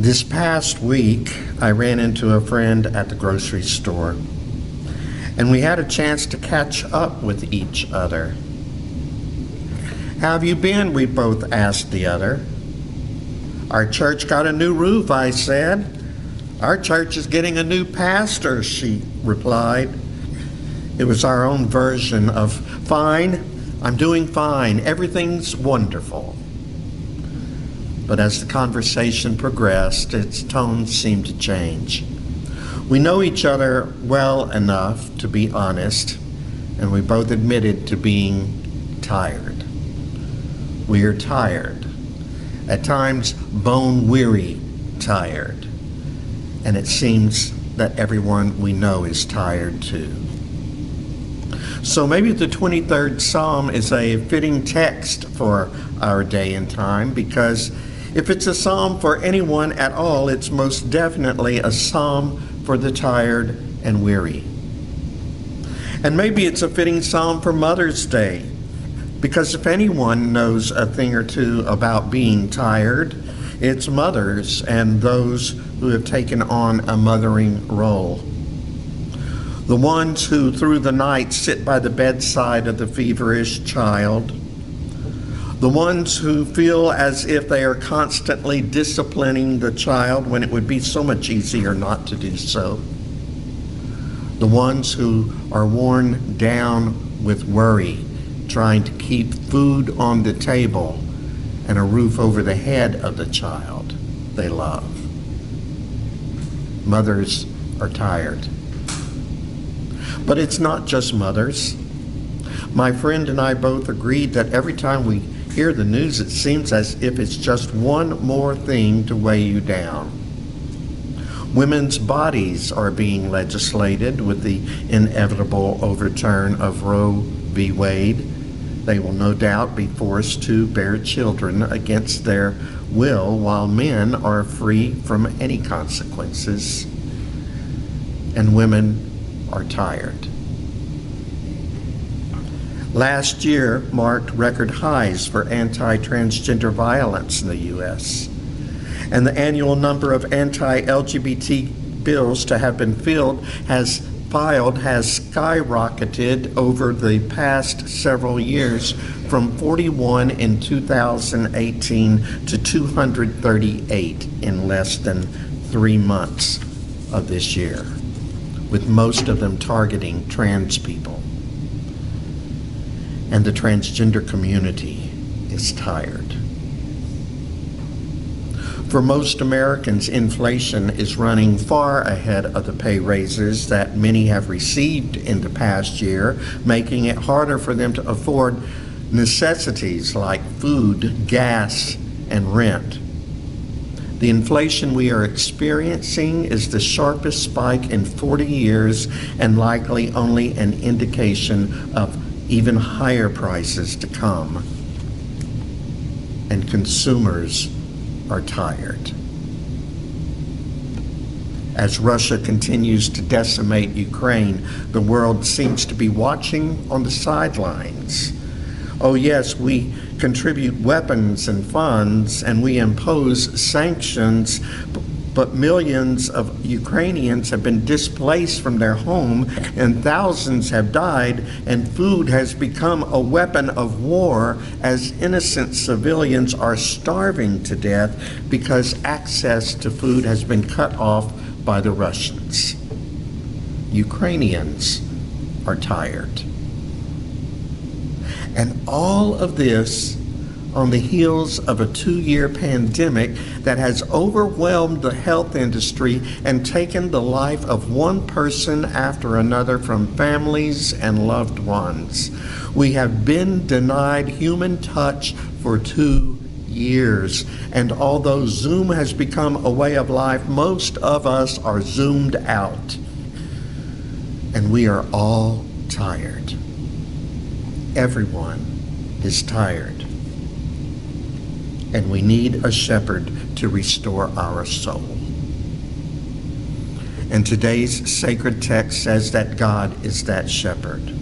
This past week, I ran into a friend at the grocery store, and we had a chance to catch up with each other. "How have you been?" we both asked the other. "Our church got a new roof," I said. "Our church is getting a new pastor," she replied. It was our own version of "fine, I'm doing fine, everything's wonderful." But as the conversation progressed, its tone seemed to change. We know each other well enough to be honest, and we both admitted to being tired. We are tired, at times bone-weary tired, and it seems that everyone we know is tired too. So maybe the 23rd Psalm is a fitting text for our day and time, because if it's a psalm for anyone at all, it's most definitely a psalm for the tired and weary. And maybe it's a fitting psalm for Mother's Day, because if anyone knows a thing or two about being tired, it's mothers and those who have taken on a mothering role. The ones who through the night sit by the bedside of the feverish child. The ones who feel as if they are constantly disciplining the child when it would be so much easier not to do so. The ones who are worn down with worry, trying to keep food on the table and a roof over the head of the child they love. Mothers are tired. But it's not just mothers. My friend and I both agreed that every time we hear the news, it seems as if it's just one more thing to weigh you down. Women's bodies are being legislated with the inevitable overturn of Roe v. Wade. They will no doubt be forced to bear children against their will, while men are free from any consequences. And women are tired. Last year marked record highs for anti-transgender violence in the U.S., and the annual number of anti-LGBT bills to have been filed has skyrocketed over the past several years, from 41 in 2018 to 238 in less than 3 months of this year, with most of them targeting trans people. And the transgender community is tired. For most Americans, inflation is running far ahead of the pay raises that many have received in the past year, making it harder for them to afford necessities like food, gas, and rent. The inflation we are experiencing is the sharpest spike in 40 years, and likely only an indication of even higher prices to come. And consumers are tired. As Russia continues to decimate Ukraine, the world seems to be watching on the sidelines. Oh yes, we contribute weapons and funds, and we impose sanctions, but millions of Ukrainians have been displaced from their home, and thousands have died, and food has become a weapon of war as innocent civilians are starving to death because access to food has been cut off by the Russians. Ukrainians are tired. And all of this on the heels of a 2-year pandemic that has overwhelmed the health industry and taken the life of one person after another from families and loved ones. We have been denied human touch for 2 years, and although Zoom has become a way of life, most of us are zoomed out, and we are all tired. Everyone is tired. And we need a shepherd to restore our soul. And today's sacred text says that God is that shepherd.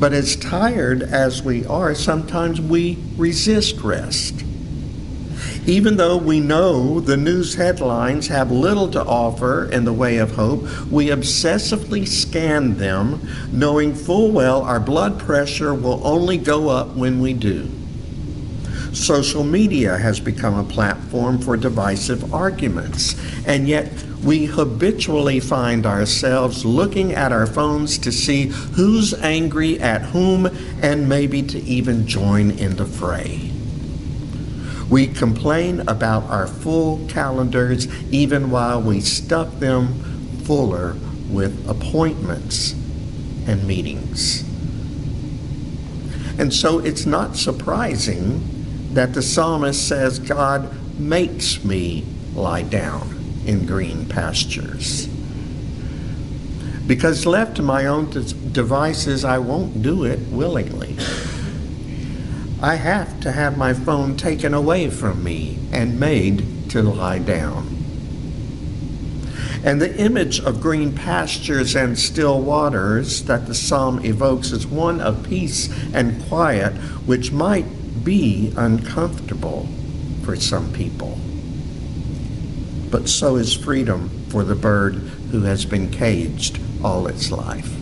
But as tired as we are, sometimes we resist rest. Even though we know the news headlines have little to offer in the way of hope, we obsessively scan them, knowing full well our blood pressure will only go up when we do. Social media has become a platform for divisive arguments, and yet we habitually find ourselves looking at our phones to see who's angry at whom and maybe to even join in the fray. We complain about our full calendars even while we stuff them fuller with appointments and meetings. And so it's not surprising that the psalmist says, God makes me lie down in green pastures. Because left to my own devices, I won't do it willingly. I have to have my phone taken away from me and made to lie down. And the image of green pastures and still waters that the psalm evokes is one of peace and quiet, which might be uncomfortable for some people. But so is freedom for the bird who has been caged all its life.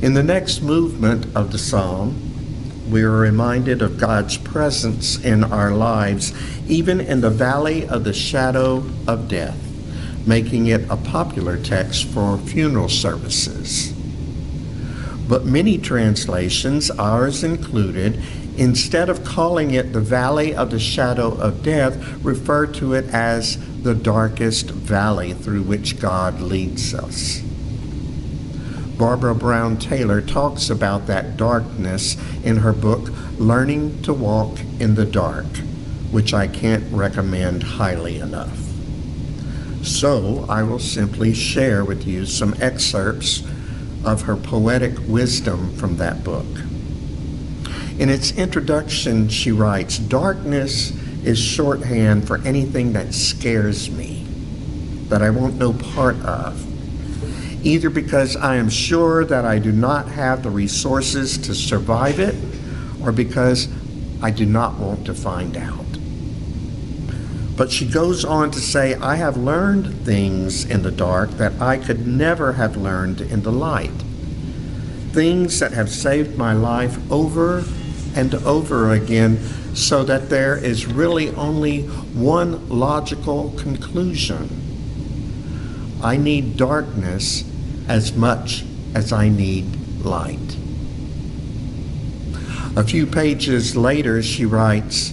In the next movement of the psalm, we are reminded of God's presence in our lives, even in the valley of the shadow of death, making it a popular text for funeral services. But many translations, ours included, instead of calling it the valley of the shadow of death, refer to it as the darkest valley through which God leads us. Barbara Brown Taylor talks about that darkness in her book, Learning to Walk in the Dark, which I can't recommend highly enough. So I will simply share with you some excerpts of her poetic wisdom from that book. In its introduction, she writes, "Darkness is shorthand for anything that scares me, that I want no part of, either because I am sure that I do not have the resources to survive it, or because I do not want to find out." But she goes on to say, "I have learned things in the dark that I could never have learned in the light. Things that have saved my life over and over again, so that there is really only one logical conclusion. I need darkness as much as I need light." A few pages later, she writes,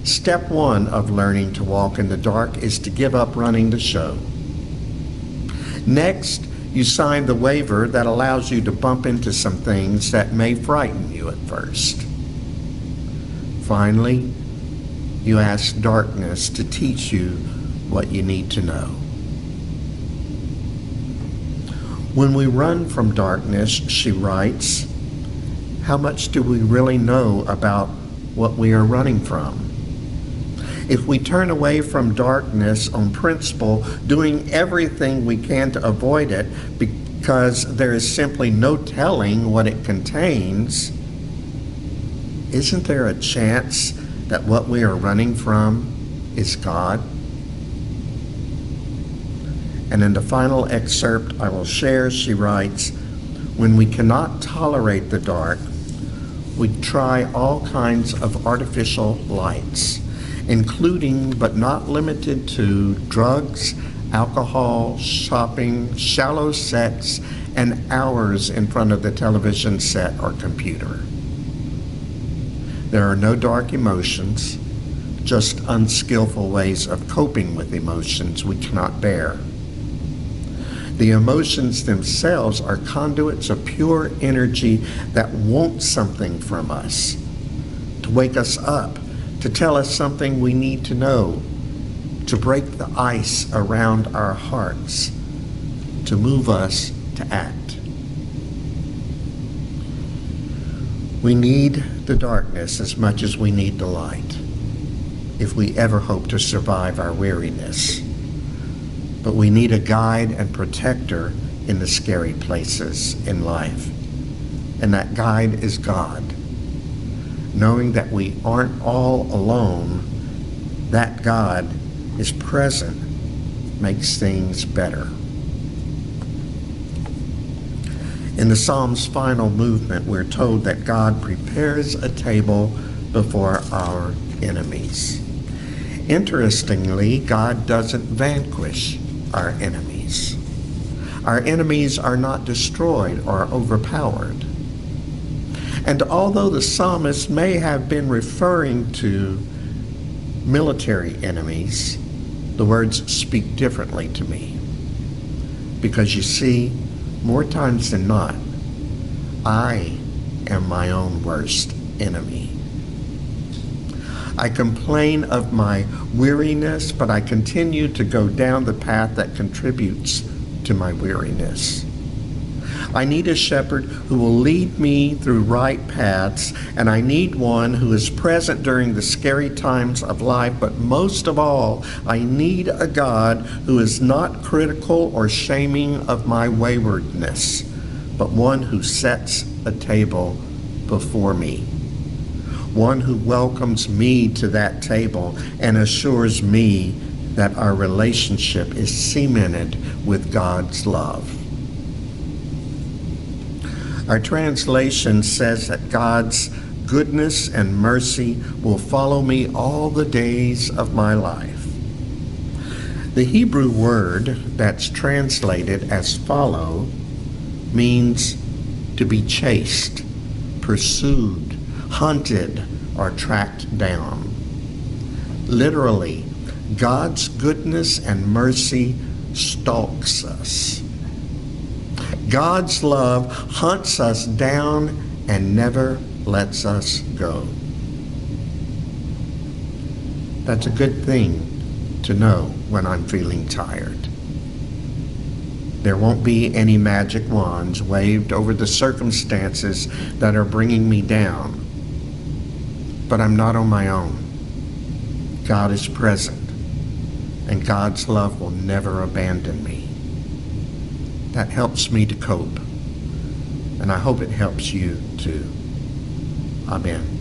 "Step one of learning to walk in the dark is to give up running the show. Next, you sign the waiver that allows you to bump into some things that may frighten you at first. Finally, you ask darkness to teach you what you need to know." When we run from darkness, she writes, how much do we really know about what we are running from? If we turn away from darkness on principle, doing everything we can to avoid it because there is simply no telling what it contains, isn't there a chance that what we are running from is God? And in the final excerpt I will share, she writes, "When we cannot tolerate the dark, we try all kinds of artificial lights, including but not limited to drugs, alcohol, shopping, shallow sex, and hours in front of the television set or computer. There are no dark emotions, just unskillful ways of coping with emotions we cannot bear. The emotions themselves are conduits of pure energy that want something from us, to wake us up, to tell us something we need to know, to break the ice around our hearts, to move us to act. We need the darkness as much as we need the light, if we ever hope to survive our weariness. But we need a guide and protector in the scary places in life, and that guide is God. knowing that we aren't all alone, that God is present, makes things better. In the Psalm's final movement, we're told that God prepares a table before our enemies. Interestingly, God doesn't vanquish our enemies. Our enemies are not destroyed or overpowered. And although the psalmist may have been referring to military enemies, the words speak differently to me. Because you see, more times than not, I am my own worst enemy. I complain of my weariness, but I continue to go down the path that contributes to my weariness. I need a shepherd who will lead me through right paths, and I need one who is present during the scary times of life, but most of all, I need a God who is not critical or shaming of my waywardness, but one who sets a table before me, one who welcomes me to that table and assures me that our relationship is cemented with God's love. Our translation says that God's goodness and mercy will follow me all the days of my life. The Hebrew word that's translated as follow means to be chased, pursued, hunted, or tracked down. Literally, God's goodness and mercy stalks us. God's love hunts us down and never lets us go. That's a good thing to know when I'm feeling tired. There won't be any magic wands waved over the circumstances that are bringing me down. But I'm not on my own. God is present, and God's love will never abandon me. That helps me to cope, and I hope it helps you too. Amen.